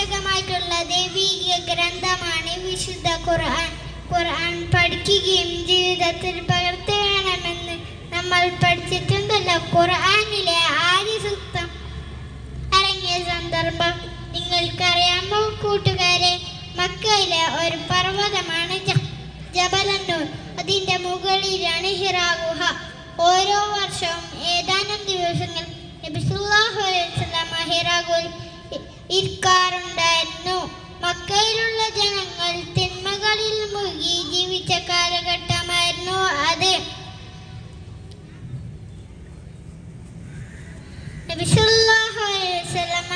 ആകർഷകമായിട്ടുള്ള ദൈവിക ഗ്രന്ഥമാണ് വിശുദ്ധ ഖുർആൻ. ഖുർആൻ പഠിക്കുകയും ജീവിതത്തിൽ പകർത്തുകയാണെന്ന് നമ്മൾ പഠിച്ചിട്ടുണ്ടല്ലോ. ഖുർആനിലെ ആദ്യ സൂക്തം ഇറങ്ങിയ സന്ദർഭം നിങ്ങൾക്കറിയാമോ കൂട്ടുകാരെ? മക്കയിലെ ഒരു പർവ്വതമാണ് ജബലന്നൂർ. അതിന്റെ മുകളിലാണ് ഹിറാ ഗുഹ. ഓരോ വർഷവും ഏതാനും ദിവസങ്ങൾ നബി സല്ലല്ലാഹു അലൈഹി വസല്ലം ഹിറാ ഗുഹയിൽ ഇരിക്കാറുണ്ടായിരുന്നു. മക്കയിലുള്ള ജനങ്ങൾ തിന്മകളിൽ മുഴുകി ജീവിച്ച കാലഘട്ടമായിരുന്നു അത്. നബി സല്ലല്ലാഹു അലൈഹി വസല്ലം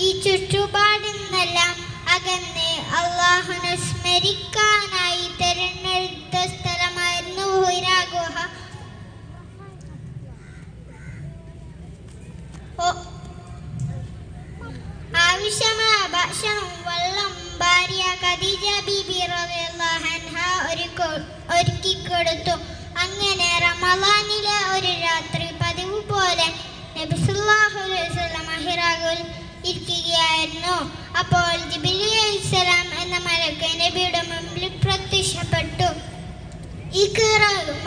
ഈ ചുറ്റുപാടിൽ നിന്നെല്ലാം അകന്ന് അല്ലാഹുവിനെ സ്മരിക്കാനായി തിരഞ്ഞെടുത്ത സ്ഥലമായിരുന്നു ഹിറാ ഗുഹ. ആവശ്യമായ ഭക്ഷണം, വെള്ളം ഭാര്യ ഖദീജ ബീബി റളിയല്ലാഹു അൻഹ ഒരുക്കി കൊടുത്തു. അങ്ങനെ റമളാനിലെ ഒരു രാത്രി പതിവ് പോലെ നബി സല്ലല്ലാഹു അലൈഹി വസല്ലം ഹിറാ ഗുഹയിൽ ഇരിക്കുകയായിരുന്നു. അപ്പോൾ ജിബ്രീൽ അലൈഹിസ്സലാം എന്ന മലക്ക് നബിയുടെ മുമ്പിൽ പ്രത്യക്ഷപ്പെട്ടു.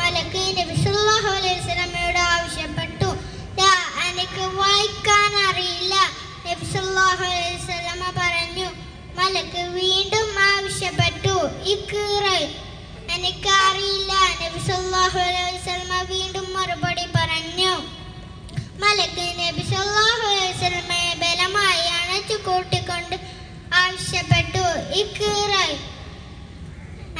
മലക്ക് നബി സല്ലല്ലാഹു അലൈഹി വസല്ലമയോട് ആവശ്യപ്പെട്ടു, എനിക്ക് വായിക്കാൻ അറിയില്ല. നബി സല്ലല്ലാഹു അലൈഹി വസല്ലമ പറഞ്ഞു. മലക്ക് വീണ്ടും ആവശ്യപ്പെട്ടു, എനിക്ക് അറിയില്ല. നബി സല്ലല്ലാഹു അലൈഹി വസല്ലമ വീണ്ടും മറുപടി പറഞ്ഞു. മലക്ക് നബി സല്ലല്ലാഹു അലൈഹി വസല്ലമയെ ബലമായി അണച്ചു കൂട്ടിക്കൊണ്ട് ആവശ്യപ്പെട്ടു,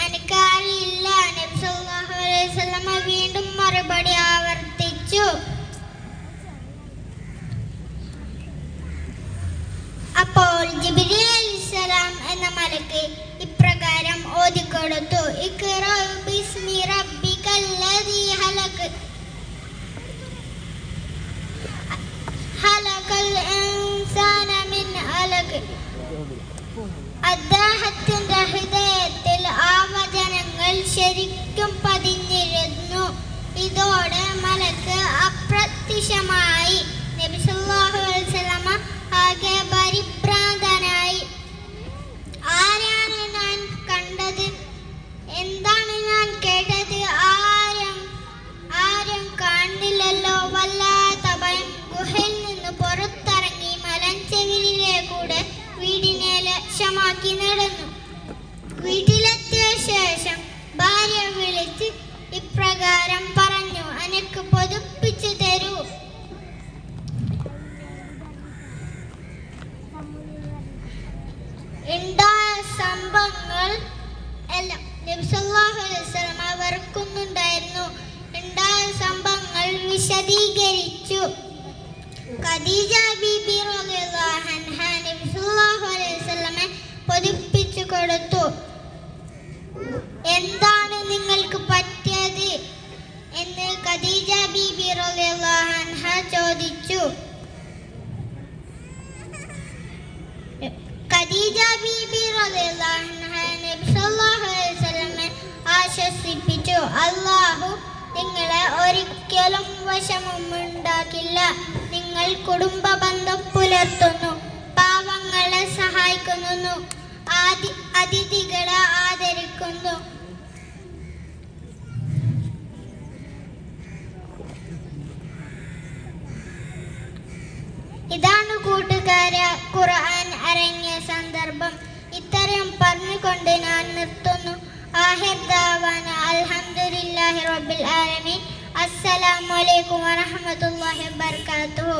എനിക്കറിയില്ല. നബി സല്ലല്ലാഹു അലൈഹി വസല്ലമ വീണ്ടും മറുപടി ആവർത്തിച്ചു. അപ്പോൾ ജിബ്രീൽ അലൈഹിസ്സലാം എന്ന മലക്ക് ഇപ്രകാരം ഓതിക്കൊടുത്തു, ഇഖ്റാ ബിസ്മി റബ്ബിക്കല്ലദീ ഖലഖ് ഖലഖൽ ഇൻസാന മിൻ അലഖ്. അദ്ദേഹത്തിന്റെ ഹൃദയത്തിൽ ആ വചനങ്ങൾ ശരിക്കും പതിഞ്ഞിരുന്നു. ഇതോടെ മലക്ക് അപ്രത്യക്ഷമായി. നബി സല്ലല്ലാഹു അലൈഹി വസല്ലമ ആകെ പരിഭ്രാന്തനായി. ആരാണ് ഞാൻ കണ്ടത്? എന്താണ് ഞാൻ കേട്ടത്? ആരും കാണുന്നില്ലല്ലോ. വല്ലാത്ത ഭയം. ഗുഹയിൽ നിന്ന് പുറത്തിറങ്ങി മലഞ്ചെരിവിലൂടെ വീടിനെ ലക്ഷ്യമാക്കി നടന്നു. വീട്ടിലെത്തിയ ശേഷം ഭാര്യ വിളിച്ച് ഇപ്രകാരം പറഞ്ഞു, എനിക്ക് പൊതുപ്പിച്ചു തരൂ. ഉണ്ടായ സംഭവങ്ങൾ എല്ലാം നബി സല്ലല്ലാഹു അലൈഹി വസല്ലം വെറുക്കുന്നുണ്ടായിരുന്നു. ഉണ്ടായ സംഭവങ്ങൾ വിശദീകരിച്ചു. ഖദീജ ബീബി റളിയല്ലാഹു അൻഹ നബി സല്ലല്ലാഹു അലൈഹി വസല്ലമയെ പൊതിപ്പിച്ചു കൊടുത്തു. എന്താണ് നിങ്ങൾക്ക് പറ്റിയത് എന്ന് ഖദീജ ബീബി റളിയല്ലാഹു അൻഹ ചോദിച്ചു. ഖദീജ ബീബി റളിയല്ലാഹു അൻഹ നബി സല്ലല്ലാഹു അലൈഹി വസല്ലമയെ ആശ്വസിപ്പിച്ചു, അല്ലാഹു നിങ്ങളെ ഒരിക്കലും വിഷമമുണ്ടാക്കില്ല. നിങ്ങൾ കുടുംബ ബന്ധം പുലർത്തുന്നു, പാവങ്ങളെ സഹായിക്കുന്നു, അതിഥികളെ ആദരിക്കുന്നു. ഇതാണ് കൂട്ടുകാരെ ഖുർആൻ ഇറങ്ങിയ സന്ദർഭം. ഇത്രയും പറഞ്ഞുകൊണ്ട് ഞാൻ നിർത്തുന്നു. ആഖിർ ദഅവാന അൽഹംദുലില്ലാഹി റബ്ബിൽ ആലമീൻ. അസ്സലാമു അലൈക്കും വറഹ്മത്തുള്ളാഹി വബറകാതുഹു.